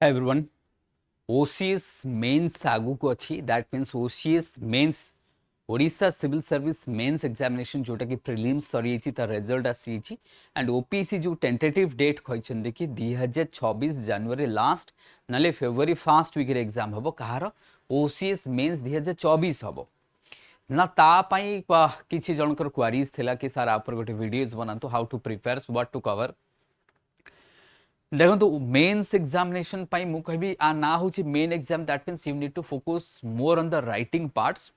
Hi everyone. OCS mains आगु को अच्छी that means OCS mains Odisha civil service mains examination जोटा कि प्रिलिम्स सरी तार रिजल्ट आसी एंड ओपीसी जो टेंटेटिव डेट कहते कि 2026 जनवरी लास्ट ना फेब्रुआरी फर्स्ट वीक रे एग्जाम हम कहार OCS मेंस 2024 हम ना तापाई किसी जनकर क्वारीज थिला कि सार आप गोटे वीडियोस बनातु how to prepare what to cover देखो मेन्स एग्जामिनेशन पाई मु कहबी आ ना होची main exam that means you need to focus more on the writing parts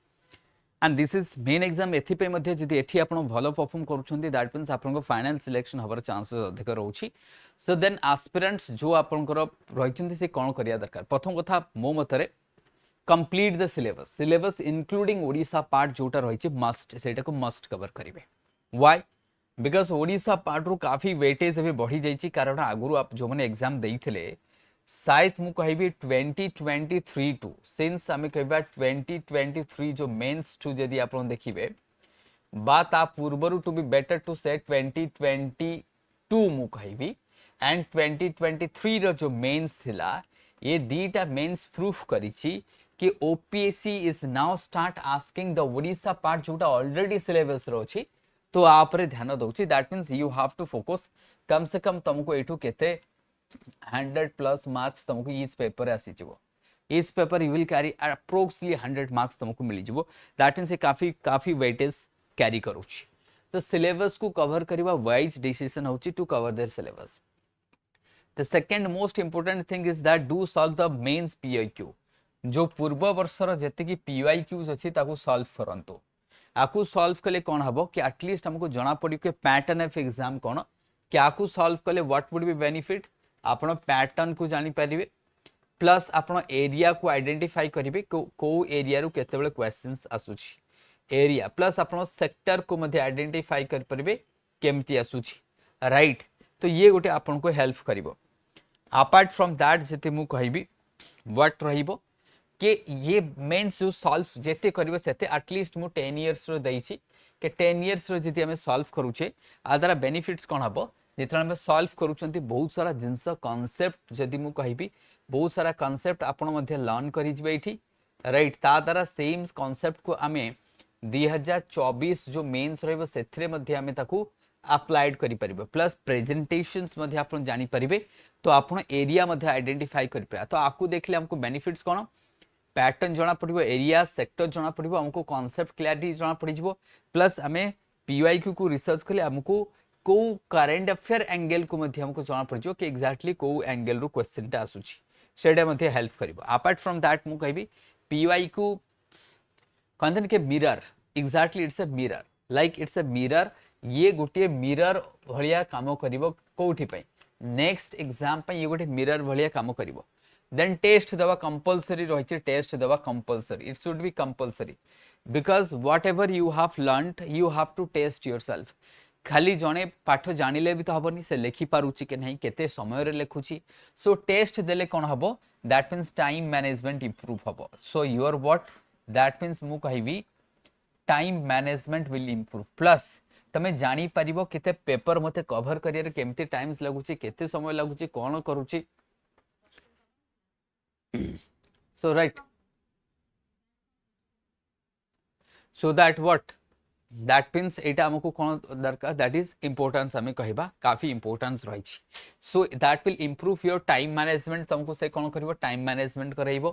and this is main exam एथि पे मध्ये जदि एथि आपण भलो परफॉर्म करूछन्ती दैट मीन्स आपन को फाइनल सिलेक्शन हबर चांसेस अधिक रहउची सो देन एस्पिरेंट्स जो आपन को रहिचन्ती से कोन करिया दरकार प्रथम कथा मो मतरे complete the syllabus syllabus including Odisha part जोटा रहिची मस्ट सेटा को मस्ट कवर करिवे व्हाई बिकज ओडिशा पार्ट रू काफी वेटेज अभी बढ़ी जाइए कारण आगुरी आप जो मैंने एग्जाम देते शायद मु कहबी 2023 टू सिंस आम कहबा 2023 जो मेंस टू जदि आप देखिए बा ता पूर्वर टू बी बेटर टू से 2022 मु कहबी एंड 2023 रो जो मेंस थिला ये दीटा मेंस प्रूफ करिछि कि OPSC is now start asking the Odisha part जोटा ऑलरेडी सिलेबस रो अछि तो आप ध्यान दौची that means you have to focus कम से कम तुमको एठू केते 100+ मार्क्स तुमको ईच पेपर आसी each paper you will carry approximately 100 marks तुमको मिली जिवो दैट मीन्स काफी वेटेज कैरी करूची तो सिलेबस को कवर करबा वाइज डिसीजन होची to cover their syllabus the second most important thing is that do solve the mains PYQ जो पूर्व वर्षर जति की पीआईक्यूज अछि ताको सॉल्व करंतो आकु सॉल्व कले कौन हम कि एटलिस्ट हमको जना पड़ी कि पैटर्न ऑफ एग्जाम कौन कि आकु सॉल्व कले व्हाट वुड बी बेनिफिट आपण पैटर्न को जानि परिबे प्लस आपण एरिया को आइडेंटिफाई करिवे को एरिया रू केतेबेले क्वेश्चंस आसुची एरिया प्लस आपण सेक्टर को मध्ये आइडेंटिफाई कर परिबे केमती आसुची राइट तो ये गोटे आपण को हेल्प करिवो अपार्ट फ्रॉम दैट जते मु कहबी व्हाट रहिबो कि ये मेंस जो सॉल्व जेते करिवे सेते एटलिस्ट मु 10 इयर्स रो दैछि कि 10 इयर्स रो जति हमें सॉल्व करूचे आदरा बेनिफिट्स कोन हबो जेतरा हमें सॉल्व करूचंती बहुत सारा जिंस कांसेप्ट जदि मु कहिबी बहुत सारा कांसेप्ट आपण मध्ये लर्न करि जबे इठी राइट ता द्वारा सेम कांसेप्ट को हमें 2024 जो मेंस रहबो सेथरे मध्ये हमें ताकू अप्लाइड करि परिबे प्लस प्रेजेंटेशंस मध्ये आपण जानि परिबे तो आपण एरिया मध्ये आइडेंटिफाई करि परिबे तो आकू देखले हमको बेनिफिट्स कोन पैटर्न जना पड़ो एरिया सेक्टर जना पड़ो हमको कॉन्सेप्ट क्लैरिटी जना पड़ प्लस आम पीवाईक्यू को रिसर्च कले हमको को करेंट अफेयर एंगल को हमको जना पड़ कि एक्जाक्टली को एंगल रू क्वेश्चन टा आसुची सेटा मध्ये हेल्प करिवो अपार्ट फ्रॉम दैट मु कहबी पीवाईक्यू कहते कि mirror exactly it's a mirror like it's a mirror ये गोटे मिरर भलिया काम करिवो कोठी पई नेक्स्ट एग्जाम पई ये गोटे मिरर भलिया काम करिवो then test दवा compulsory रही टेस्ट दवा compulsory it should be compulsory because whatever you have learnt you have to test yourself खाली जने पाठ जानिले भी तो हबनी से लेखि पारुची के नहीं केते समय रे लेखुची सो टेस्ट देले कोन हबो that means time management improve हबो so your what that means मु कहिबी time management will improve plus तमे जानि परिबो केते पेपर मते कवर करियर केमते टाइम्स लागुची केते समय लागुची कोन करूची so right so that what that means एटा हमको कोन दरकार दैट इज इंपोर्टेंस हमें कहबा काफी इंपोर्टेंस रही so that will improve your time management तुमको से कोन करबो टाइम मैनेजमेंट करैबो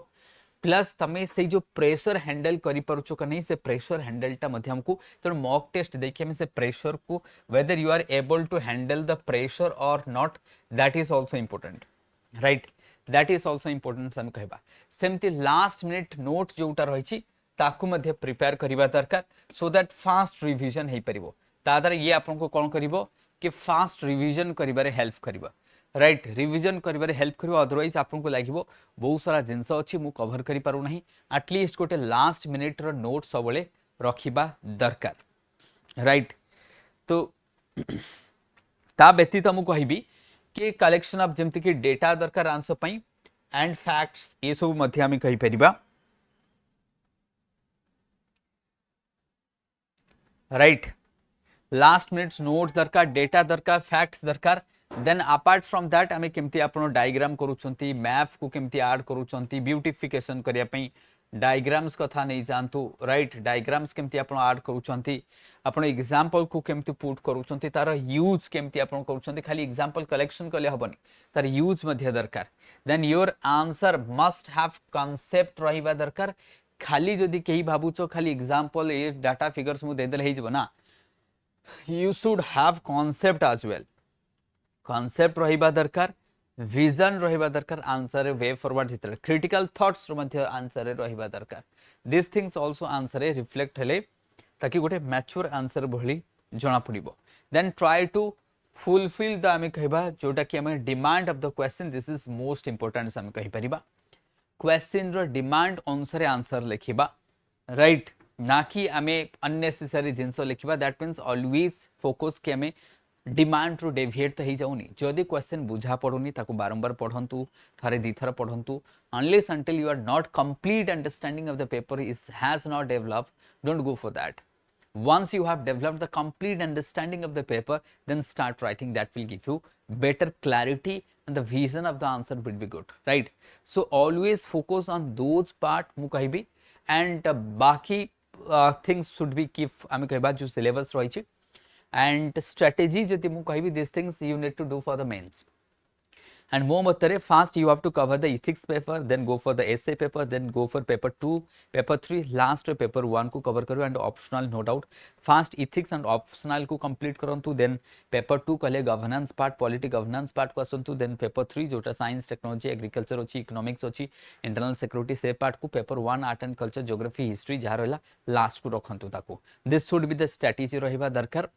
प्लस तमे से जो प्रेशर हैंडल करि परछो कि नहीं से प्रेशर हैंडल टा मध्ये हमको तो मॉक टेस्ट देखि हम से प्रेशर को whether you are able to handle the pressure or not that is also important right that is also important हम कहबा सेमती लास्ट मिनिट नोट जोटा रही ताकू मध्ये प्रिपेयर करिबा दरकार सो दैट फास्ट रिवीजन हे परिबो ता द्वारा ये आपन को कोन करिवो कि फास्ट रिवीजन करिबारे हेल्प करिबा राइट रिवीजन करिबारे हेल्प करिवो अदरवाइज आपन को लागिवो बहुत सारा जिंस अछि मु कवर करि पारु नाही एटलीस्ट गोटे लास्ट मिनिट रो नोट सबले रखिबा दरकार राइट तो ता व्यतीत मु कहिबी कि कलेक्शन ऑफ जेमति कि डेटा दरकार आंसर पई एंड फैक्ट्स ये सब मध्य आम कहि परिबा राइट लास्ट मिनिट्स नोट दरकार डेटा दरकार फैक्ट्स दरकार देन अपार्ट फ्रॉम दैट आमे केमती आपण डायग्राम करूछंती मैप को केमती ऐड करूछंती ब्यूटिफिकेशन करिया पई डायग्राम्स कथा नहीं जानतु राइट डायग्राम्स केमती आपण ऐड करूछंती आपण एग्जांपल को केमती पुट करूछंती तार यूज केमती आपण करूछंती खाली एग्जांपल कलेक्शन करले हबनी तार यूज मध्ये दरकार then your answer must have concept रहिबा दरकार खाली जदी केही भाबुचो खाली एग्जांपल ए डाटा फिगर्स मु देदेल हे जबो ना you should have concept as well concept रहिबा दरकार vision रहिबा दरकार आंसर रे वे फॉरवर्ड जितले critical thoughts रो मध्ये आंसर रे रहिबा दरकार these things also आंसर रे रिफ्लेक्ट हेले ताकि गोटे मैच्योर आंसर भली जणा पड़िबो then try to fulfill the आमे कहबा जोटा कि आमे demand of the question this is most important आमे कहि परिबा क्वेश्चन रो डिमांड अनुसार आंसर लिखिबा राइट ना कि आमे अननेसेसरी जिंस लिखिबा दैट मीन्स ऑलवेज फोकस कि आमे डिमांड रो डेविएट तो ही जाउनी जदी क्वेश्चन बुझा पडुनी ताको बारंबार पढंतु थारे दी थर पढंतु unless until you are not complete understanding of the paper is has not developed don't go for that once you have developed the complete understanding of the paper then start writing that will give you better clarity and the vision of the answer will be good right so always focus on those part mu kahibi and baki things should be keep ame कहबा जो syllabus रही छी and strategy जति मु कहबी these things you need to do for the mains and more matare fast you have to cover the ethics paper then go for the essay paper then go for paper 2 paper 3 last paper 1 को cover करो and optional no doubt fast ethics and optional को complete करंतु then paper 2 कहले governance part polity governance part को असंतु then paper 3 जोटा science technology agriculture अछि economics अछि internal security से part को paper 1 art and culture geography history जा रहला last को रखंतु ताको this should be the strategy रहिबा दरकार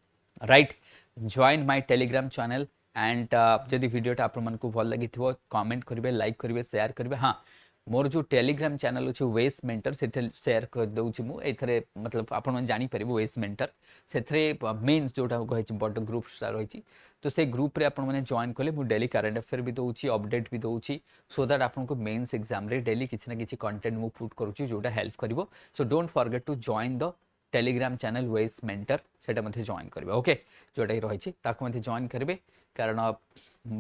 right join my telegram channel and जदि वीडियोटा आप मन को भल लगी थो कमेंट करेंगे लाइक करेंगे शेयर करेंगे हाँ मोर जो टेलीग्राम चैनल अच्छे वेस मेंटर से शेयर कर दूसरी मुझे मतलब आप जानी पारे वेस मेंटर से मेन जोटा कही बड़ ग्रुप रही तो से ग्रुप रे आपने जॉइन कले मुझे डेली करेन्ट अफेयर भी दूसरी अपडेट भी दूसरी सो दैट आपको मेन्स एग्जाम रे डेली किसी ना किसी कंटेंट मु पुट करुच्ची जोटा हेल्प कर so don't forget to join the Telegram channel वेस मेंटर से जॉइन करेंगे ओके जोटा रही जॉइन करेंगे कारण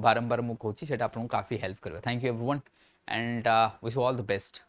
बारंबार मुझे कहूँ से आपको काफ़ी हेल्प करेगा thank you everyone and wish you all the best